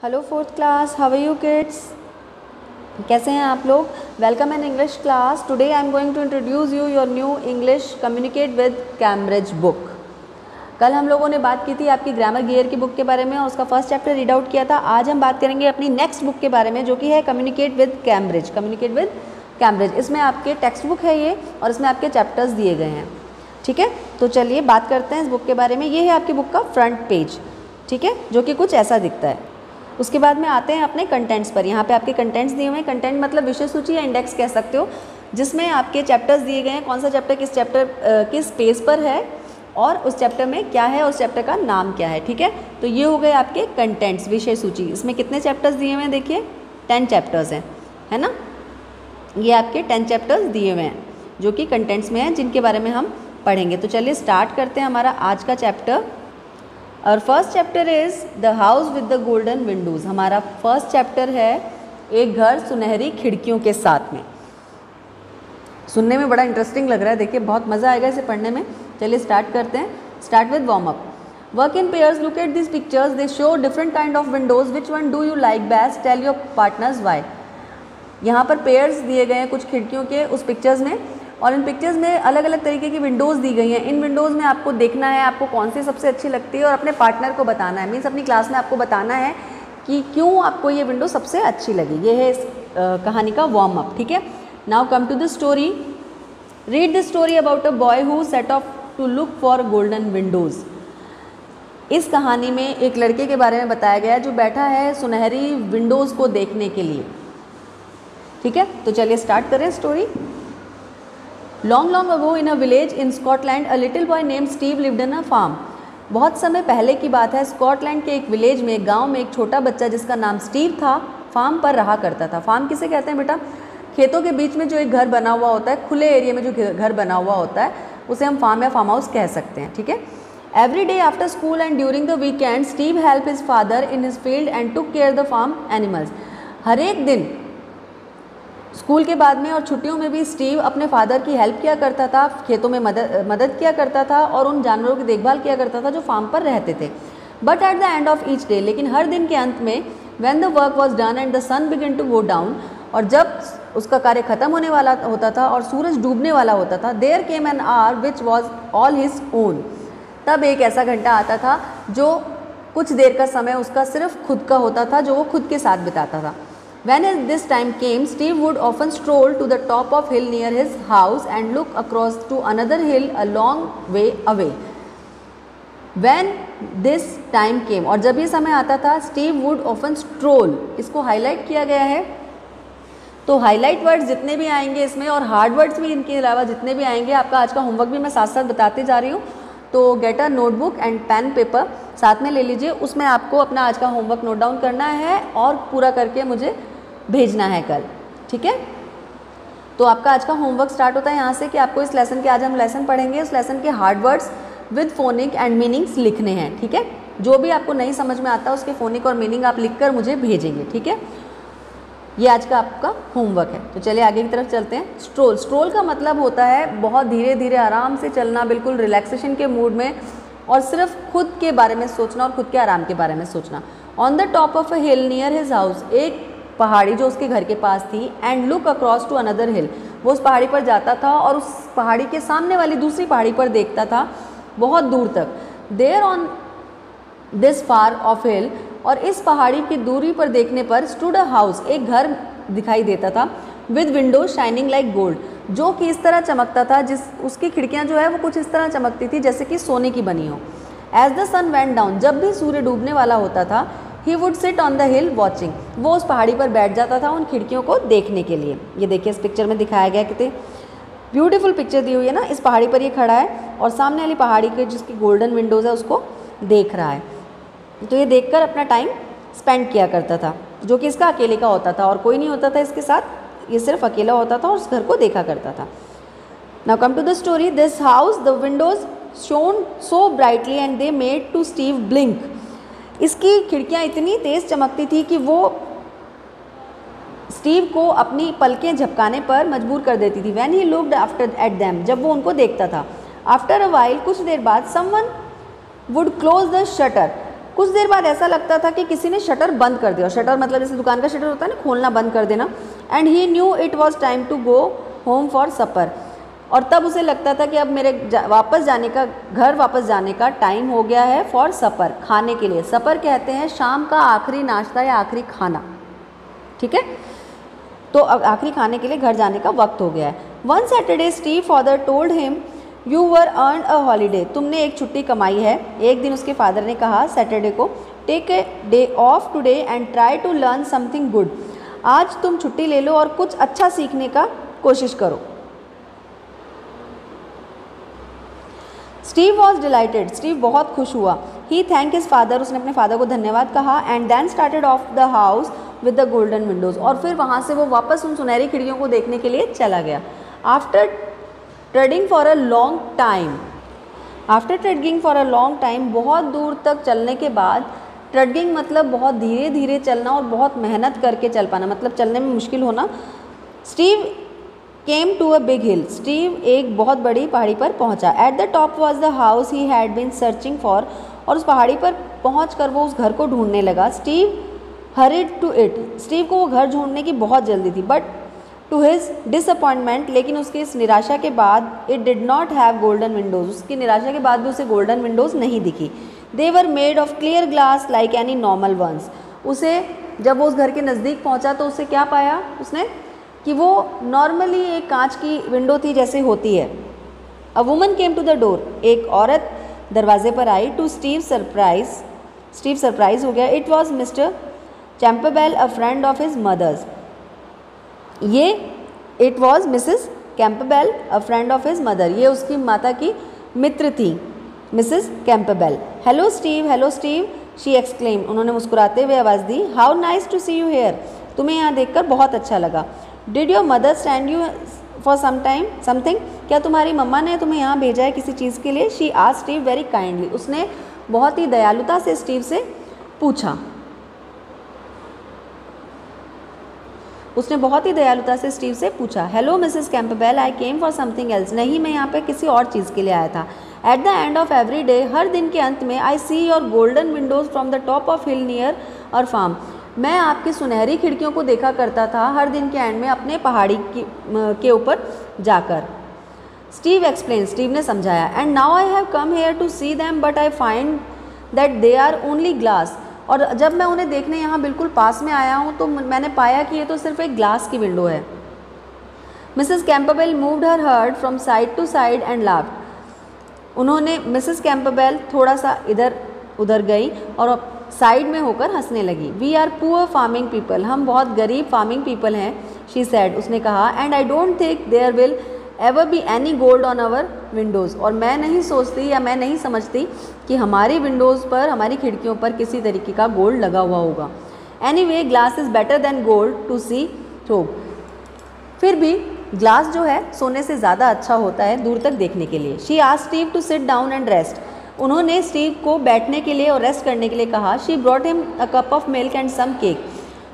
Hello fourth class, how are you kids? कैसे हैं आप लोग? Welcome in English class. Today I am going to introduce you your new English communicate with Cambridge book. कल हम लोगों ने बात की थी आपकी ग्रामर गियर की बुक के बारे में और उसका फर्स्ट चैप्टर रीड आउट किया था। आज हम बात करेंगे अपनी नेक्स्ट बुक के बारे में जो कि है communicate with Cambridge. Communicate with Cambridge, इसमें आपके टेक्स्ट बुक है ये और इसमें आपके चैप्टर्स दिए गए हैं। ठीक है, तो चलिए बात करते हैं इस बुक के बारे में। ये है आपकी बुक का फ्रंट पेज, ठीक है, जो कि कुछ ऐसा दिखता है। उसके बाद में आते हैं अपने कंटेंट्स पर। यहाँ पे आपके कंटेंट्स दिए हुए हैं। कंटेंट मतलब विषय सूची या इंडेक्स कह सकते हो, जिसमें आपके चैप्टर्स दिए गए हैं। कौन सा चैप्टर किस पेज पर है और उस चैप्टर में क्या है, उस चैप्टर का नाम क्या है। ठीक है, तो ये हो गए आपके कंटेंट्स, विषय सूची। इसमें कितने चैप्टर्स दिए हुए हैं? देखिए 10 चैप्टर्स हैं, है ना। ये आपके 10 चैप्टर्स दिए हुए हैं जो कि कंटेंट्स में हैं, जिनके बारे में हम पढ़ेंगे। तो चलिए स्टार्ट करते हैं हमारा आज का चैप्टर। और first chapter is the house with the golden Windows. हमारा फर्स्ट चैप्टर है एक घर सुनहरी खिड़कियों के साथ में। सुनने में बड़ा इंटरेस्टिंग लग रहा है, देखिए बहुत मज़ा आएगा इसे पढ़ने में। चलिए स्टार्ट करते हैं। Start with warm up. Work in pairs, look at this pictures, they show different kind of windows, which one do you like best, tell your partners why. यहाँ पर पेयर्स दिए गए हैं कुछ खिड़कियों के उस पिक्चर्स में, और इन पिक्चर्स में अलग अलग तरीके की विंडोज़ दी गई हैं। इन विंडोज़ में आपको देखना है आपको कौन सी सबसे अच्छी लगती है और अपने पार्टनर को बताना है, मीन्स अपनी क्लास में आपको बताना है कि क्यों आपको ये विंडो सबसे अच्छी लगी। ये है इस कहानी का वार्म अप। ठीक है, now come to the story. Read the story about a boy who set off to look for golden windows. इस कहानी में एक लड़के के बारे में बताया गया है जो बैठा है सुनहरी विंडोज़ को देखने के लिए। ठीक है, तो चलिए स्टार्ट करें story. Long long ago in a village in Scotland, a little boy named Steve lived in a farm. बहुत समय पहले की बात है, स्कॉटलैंड के एक विलेज में, गांव में एक छोटा बच्चा जिसका नाम स्टीव था, फार्म पर रहा करता था। फार्म किसे कहते हैं बेटा? खेतों के बीच में जो एक घर बना हुआ होता है, खुले एरिया में जो घर बना हुआ होता है, उसे हम फार्म या फार्म हाउस कह सकते हैं। ठीक है, every day after school and during the weekend Steve help his father in his field and took care the farm animals. हर एक दिन स्कूल के बाद में और छुट्टियों में भी स्टीव अपने फादर की हेल्प किया करता था, खेतों में मदद किया करता था और उन जानवरों की देखभाल किया करता था जो फार्म पर रहते थे। But at the end of each day, लेकिन हर दिन के अंत में, when the work was done and the sun begin to go down, और जब उसका कार्य खत्म होने वाला होता था और सूरज डूबने वाला होता था, there came an hour which was all his own. तब एक ऐसा घंटा आता था जो कुछ देर का समय उसका सिर्फ खुद का होता था, जो वो खुद के साथ बिताता था। When this time came, Steve would often stroll to the top of hill near his house and look across to another hill a long way away. When this time came, और जब ये समय आता था, Steve would often stroll, इसको highlight किया गया है। तो हाईलाइट वर्ड्स जितने भी आएंगे इसमें और हार्ड वर्ड्स भी इनके अलावा जितने भी आएंगे, आपका आज का होमवर्क भी मैं साथ साथ बताते जा रही हूँ। तो get a notebook and pen paper साथ में ले लीजिए, उसमें आपको अपना आज का होमवर्क नोट डाउन करना है और पूरा करके मुझे भेजना है कल। ठीक है, तो आपका आज का होमवर्क स्टार्ट होता है यहाँ से कि आपको इस लेसन के, आज हम लेसन पढ़ेंगे, उस लेसन के hard words with phonic and meanings लिखने हैं। ठीक है, जो भी आपको नहीं समझ में आता उसके फोनिक और मीनिंग आप लिखकर मुझे भेजेंगे। ठीक है, ये आज का आपका होमवर्क है। तो चलिए आगे की तरफ चलते हैं। स्ट्रोल, स्ट्रोल का मतलब होता है बहुत धीरे धीरे आराम से चलना, बिल्कुल रिलैक्सेशन के मूड में, और सिर्फ खुद के बारे में सोचना और खुद के आराम के बारे में सोचना। On the top of a hill near his house, एक पहाड़ी जो उसके घर के पास थी, and look across to another hill, वो उस पहाड़ी पर जाता था और उस पहाड़ी के सामने वाली दूसरी पहाड़ी पर देखता था बहुत दूर तक। There on this far off hill, और इस पहाड़ी की दूरी पर देखने पर, स्टूड अ हाउस, एक घर दिखाई देता था, with window shining like gold, जो कि इस तरह चमकता था, जिस उसकी खिड़कियाँ जो है वो कुछ इस तरह चमकती थी जैसे कि सोने की बनी हो। As the sun went down, जब भी सूर्य डूबने वाला होता था, he would sit on the hill watching, वो उस पहाड़ी पर बैठ जाता था उन खिड़कियों को देखने के लिए। ये देखिए इस पिक्चर में दिखाया गया, कितनी ब्यूटीफुल पिक्चर दी हुई है ना। इस पहाड़ी पर ये खड़ा है और सामने वाली पहाड़ी के जिसकी गोल्डन विंडोज़ है उसको देख रहा है। तो ये देखकर अपना टाइम स्पेंड किया करता था, जो कि इसका अकेले का होता था और कोई नहीं होता था इसके साथ, ये सिर्फ अकेला होता था और उस घर को देखा करता था। Now come to the story. This house, the windows shone so brightly and they made to Steve blink. इसकी खिड़कियाँ इतनी तेज़ चमकती थी कि वो स्टीव को अपनी पलकें झपकाने पर मजबूर कर देती थी। When he looked after at them, जब वो उनको देखता था। आफ्टर अ वाइल, कुछ देर बाद, someone would close the shutter, कुछ देर बाद ऐसा लगता था कि किसी ने शटर बंद कर दिया। शटर मतलब जैसे दुकान का शटर होता है ना, खोलना बंद कर देना। And he knew it was time to go home for supper. और तब उसे लगता था कि अब मेरे घर वापस जाने का टाइम हो गया है फॉर सपर, खाने के लिए। सपर कहते हैं शाम का आखिरी नाश्ता या आखिरी खाना, ठीक है। तो अब आखिरी खाने के लिए घर जाने का वक्त हो गया है। One Saturday Steve father told him you were earn a holiday. तुमने एक छुट्टी कमाई है। एक दिन उसके फादर ने कहा सैटरडे को, take a day off today and try to learn something good. आज तुम छुट्टी ले लो और कुछ अच्छा सीखने का कोशिश करो। Steve was dilated. स्टीव बहुत खुश हुआ। He thank his father. उसने अपने फादर को धन्यवाद कहा। And then started off the house with the golden windows. और फिर वहाँ से वो वापस उन सुनहरी खिड़कियों को देखने के लिए चला गया। After trading for a long time, बहुत दूर तक चलने के बाद, ट्रेडिंग मतलब बहुत धीरे धीरे चलना और बहुत मेहनत करके चल पाना, मतलब चलने में मुश्किल होना। Steve came to a big hill. Steve एक बहुत बड़ी पहाड़ी पर पहुंचा। At the top was the house he had been searching for. और उस पहाड़ी पर पहुँच कर वो उस घर को ढूंढने लगा। Steve hurried to it. Steve को वो घर ढूंढने की बहुत जल्दी थी। बट टू हिज डिसअपॉइंटमेंट, लेकिन उसकी इस निराशा के बाद, it did not have golden Windows. उसकी निराशा के बाद भी उसे गोल्डन विंडोज़ नहीं दिखी। They were made of clear glass like any normal ones. उसे जब वो उस घर के नज़दीक पहुंचा तो उसे क्या पाया उसने कि वो नॉर्मली एक कांच की विंडो थी जैसे होती है। A woman came to the door. एक औरत दरवाजे पर आई। टू स्टीव सरप्राइज हो गया। It was Mr Campbell, a friend of his mother's. It was Mrs Campbell, a friend of his mother. ये उसकी माता की मित्र थी, Mrs Campbell. Hello Steve, she exclaim. उन्होंने मुस्कुराते हुए आवाज़ दी। How nice to see you here. तुम्हें यहाँ देखकर बहुत अच्छा लगा। Did your mother stand you for something. क्या तुम्हारी मम्मा ने तुम्हें यहाँ भेजा है किसी चीज़ के लिए। She asked Steve very kindly. उसने बहुत ही दयालुता से स्टीव से पूछा। Hello Mrs Campbell, I came for something else. नहीं, मैं यहाँ पे किसी और चीज़ के लिए आया था। At the end of every day, हर दिन के अंत में, I see your golden windows from the top of hill near our farm. मैं आपकी सुनहरी खिड़कियों को देखा करता था हर दिन के एंड में अपने पहाड़ी के ऊपर जाकर। Steve explain. स्टीव ने समझाया। And now I have come here to see them but I find that they are only glass. और जब मैं उन्हें देखने यहाँ बिल्कुल पास में आया हूँ तो मैंने पाया कि ये तो सिर्फ एक ग्लास की विंडो है। Mrs Campbell moved her head from side to side and laughed. उन्होंने मिसेस कैम्पबेल थोड़ा सा इधर उधर गई और साइड में होकर हंसने लगी। We are poor farming people. हम बहुत गरीब फार्मिंग पीपल हैं, शी सैड। उसने कहा। And I don't think there will ever be any gold on our windows. और मैं नहीं सोचती या मैं नहीं समझती कि हमारी विंडोज़ पर, हमारी खिड़कियों पर किसी तरीके का गोल्ड लगा हुआ होगा। Anyway, glass is better than gold to see through. फिर भी ग्लास जो है सोने से ज़्यादा अच्छा होता है दूर तक देखने के लिए। She asked Steve to sit down and rest. उन्होंने स्टीव को बैठने के लिए और रेस्ट करने के लिए कहा। She brought him a cup of milk and some cake.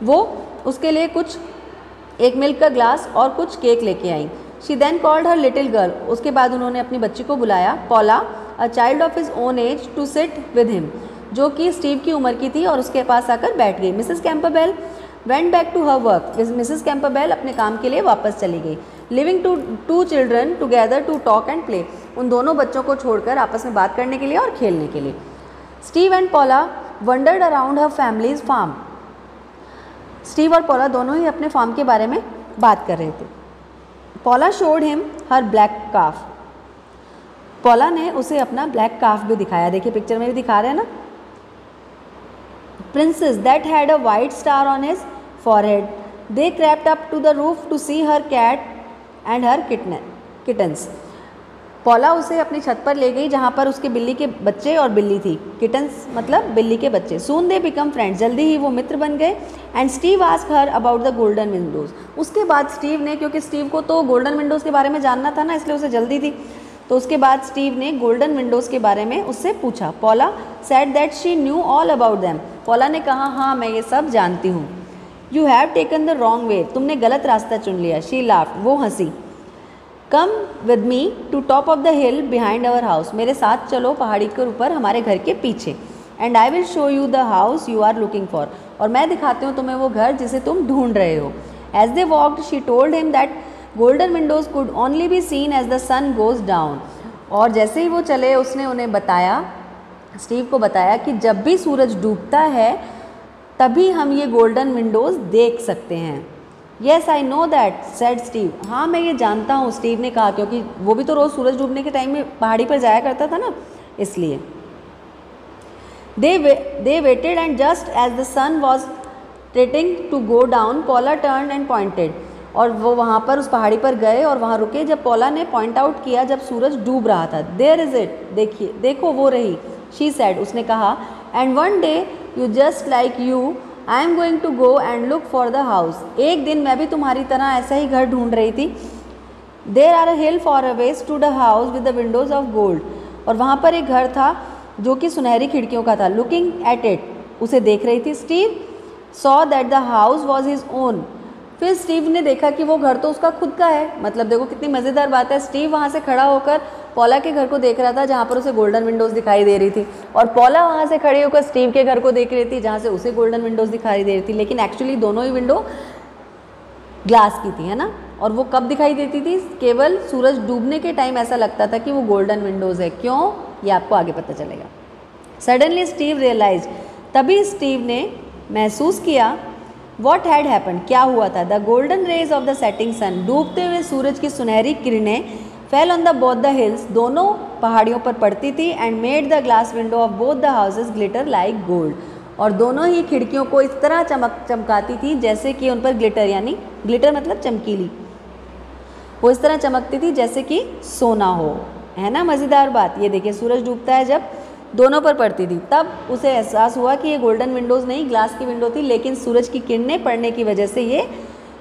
वो उसके लिए एक मिल्क का ग्लास और कुछ केक लेके आई। She then called her little girl. उसके बाद उन्होंने अपनी बच्ची को बुलाया, Paula, a child of his own age, to sit with him, जो कि स्टीव की उम्र की थी, और उसके पास आकर बैठ गई। Mrs Campbell went back to her work. Mrs Campbell अपने काम के लिए वापस चली गई। Living two children together to talk and play. उन दोनों बच्चों को छोड़कर आपस में बात करने के लिए और खेलने के लिए। Steve and Paula wandered around her family's farm. Steve और पॉला दोनों ही अपने फार्म के बारे में बात कर रहे थे। Paula showed him her black calf. Paula ने उसे अपना ब्लैक काफ भी दिखाया। देखिए पिक्चर में भी दिखा रहे हैं ना। Princess that had a white star on his forehead. They crept up to the roof to see her cat and her kittens. Paula उसे अपनी छत पर ले गई जहाँ पर उसके बिल्ली के बच्चे और बिल्ली थी। किटन्स मतलब बिल्ली के बच्चे। सून दे बिकम फ्रेंड्स। जल्दी ही वो मित्र बन गए। And Steve asked her about the golden Windows. उसके बाद स्टीव ने, क्योंकि स्टीव को तो गोल्डन विंडोज़ के बारे में जानना था ना, इसलिए उसे जल्दी थी, तो उसके बाद स्टीव ने गोल्डन विंडोज़ के बारे में उससे पूछा। Paula said that she knew all about them. Paula ने कहा, हाँ मैं ये सब जानती हूँ। You have taken the wrong way. तुमने गलत रास्ता चुन लिया। She laughed. वो हंसी। Come with me to top of the hill behind our house. मेरे साथ चलो पहाड़ी के ऊपर हमारे घर के पीछे। And I will show you the house you are looking for, और मैं दिखाती हूँ तुम्हें वो घर जिसे तुम ढूंढ रहे हो। As they walked she told him that golden windows could only be seen as the sun goes down, और जैसे ही वो चले उसने उन्हें बताया, स्टीव को बताया कि जब भी सूरज डूबता है तभी हम ये गोल्डन विंडोज़ देख सकते हैं। Yes I know that said Steve, हाँ मैं ये जानता हूँ, स्टीव ने कहा, क्योंकि वो भी तो रोज़ सूरज डूबने के टाइम में पहाड़ी पर जाया करता था ना, इसलिए। They waited and just as the sun was starting to go down Paula turn and pointed, और वो वहाँ पर उस पहाड़ी पर गए और वहाँ रुके जब पॉला ने पॉइंट आउट किया जब सूरज डूब रहा था। देयर इज़ इट, देखिए देखो वो रही, शी सेड, उसने कहा। And one day you just like you I am going to go and look for the house, एक दिन मैं भी तुम्हारी तरह ऐसा ही घर ढूंढ रही थी। There are a hill far away to the house with the windows of gold, और वहाँ पर एक घर था जो कि सुनहरी खिड़कियों का था। लुकिंग एट इट, उसे देख रही थी। Steve saw that the house was his own, फिर स्टीव ने देखा कि वो घर तो उसका खुद का है। मतलब देखो कितनी मज़ेदार बात है, स्टीव वहाँ से खड़ा होकर पॉला के घर को देख रहा था जहाँ पर उसे गोल्डन विंडोज़ दिखाई दे रही थी, और पॉला वहाँ से खड़ी होकर स्टीव के घर को देख रही थी जहाँ से उसे गोल्डन विंडोज़ दिखाई दे रही थी। लेकिन एक्चुअली दोनों ही विंडो ग्लास की थी, है ना। और वो कब दिखाई देती थी? केवल सूरज डूबने के टाइम ऐसा लगता था कि वो गोल्डन विंडोज़ है। क्यों, ये आपको आगे पता चलेगा। सडनली स्टीव रियलाइज, तभी स्टीव ने महसूस किया, वॉट हैड हैपन, क्या हुआ था। The golden rays of the setting sun, डूबते हुए सूरज की सुनहरी किरणें fell on the both the hills, दोनों पहाड़ियों पर पड़ती थी। And made the glass window of both the houses glitter like gold, और दोनों ही खिड़कियों को इस तरह चमकाती थी जैसे कि उन पर ग्लिटर, यानी ग्लिटर मतलब चमकीली, वो इस तरह चमकती थी जैसे कि सोना हो, है ना। मज़ेदार बात। ये देखिए सूरज डूबता है जब दोनों पर पड़ती थी, तब उसे एहसास हुआ कि ये गोल्डन विंडोज़ नहीं ग्लास की विंडो थी, लेकिन सूरज की किरणें पड़ने की वजह से ये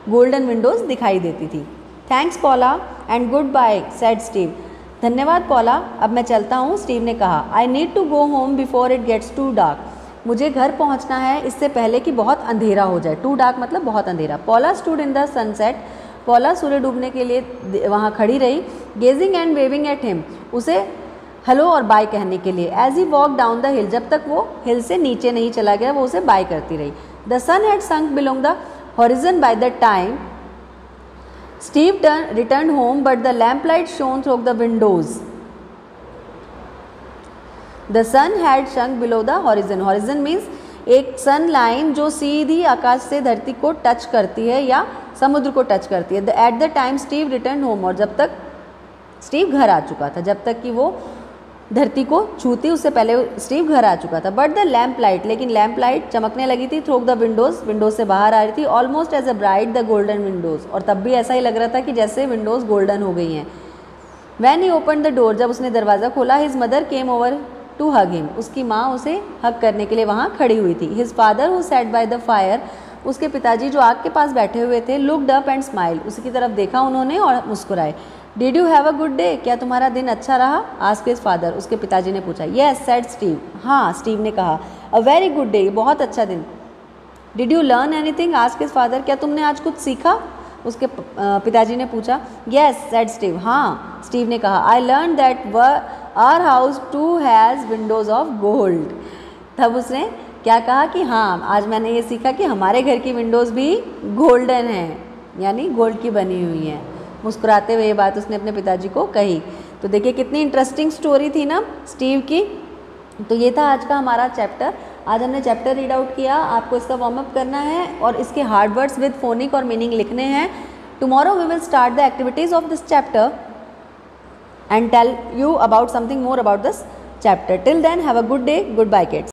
गोल्डन विंडोज़ दिखाई देती थी। Thanks Paula and goodbye said Steve, धन्यवाद पॉला, अब मैं चलता हूँ, स्टीव ने कहा। I need to go home before it gets too dark, मुझे घर पहुँचना है इससे पहले कि बहुत अंधेरा हो जाए। टू डार्क मतलब बहुत अंधेरा। Paula stood in the sunset, Paula सूर्य डूबने के लिए वहाँ खड़ी रही। Gazing and waving at him, उसे हेलो और बाय कहने के लिए। As he walk down the hill, जब तक वो हिल से नीचे नहीं चला गया वो उसे बाय करती रही। The sun had sunk below the horizon by the time Steve return home, but the lamp light shone through the windows. The sun had sunk below the horizon, horizon means एक sun line जो सीधी आकाश से धरती को touch करती है या समुद्र को टच करती है। At the time Steve return home, और जब तक स्टीव घर आ चुका था, जब तक कि वो धरती को छूती उससे पहले स्टीव घर आ चुका था। बट द लैम्प लाइट, लेकिन लैम्प लाइट चमकने लगी थी थ्रू द विंडोज़, विंडोज़ से बाहर आ रही थी। Almost as a bright the golden windows, और तब भी ऐसा ही लग रहा था कि जैसे विंडोज़ गोल्डन हो गई हैं। When he open the door, जब उसने दरवाज़ा खोला, his mother came over to hug him, उसकी माँ उसे हग करने के लिए वहाँ खड़ी हुई थी। His father who sat by the fire, उसके पिताजी जो आग के पास बैठे हुए थे, लुक्ड अप एंड स्माइल, उसकी तरफ देखा उन्होंने और मुस्कुराए। Did you have a good day, क्या तुम्हारा दिन अच्छा रहा? आस्क्ड हिज फादर, उसके पिताजी ने पूछा। येस सेड स्टीव, हाँ स्टीव ने कहा। अ वेरी गुड डे, बहुत अच्छा दिन। Did you learn anything, asked his father, क्या तुमने आज कुछ सीखा? उसके पिताजी ने पूछा। येस सेड स्टीव, हाँ स्टीव ने कहा। I learn that our house too has windows of gold, तब उसने क्या कहा कि हाँ आज मैंने ये सीखा कि हमारे घर की विंडोज़ भी गोल्डन हैं, यानी गोल्ड की बनी हुई हैं। मुस्कुराते हुए ये बात उसने अपने पिताजी को कही। तो देखिए कितनी इंटरेस्टिंग स्टोरी थी ना स्टीव की। तो ये था आज का हमारा चैप्टर। आज हमने चैप्टर रीड आउट किया, आपको इसका वार्म अप करना है और इसके हार्ड वर्ड्स विद फोनिक और मीनिंग लिखने हैं। Tomorrow we will start the activities of this chapter and tell you about something more about this chapter. Till then, have a good day. Goodbye, kids.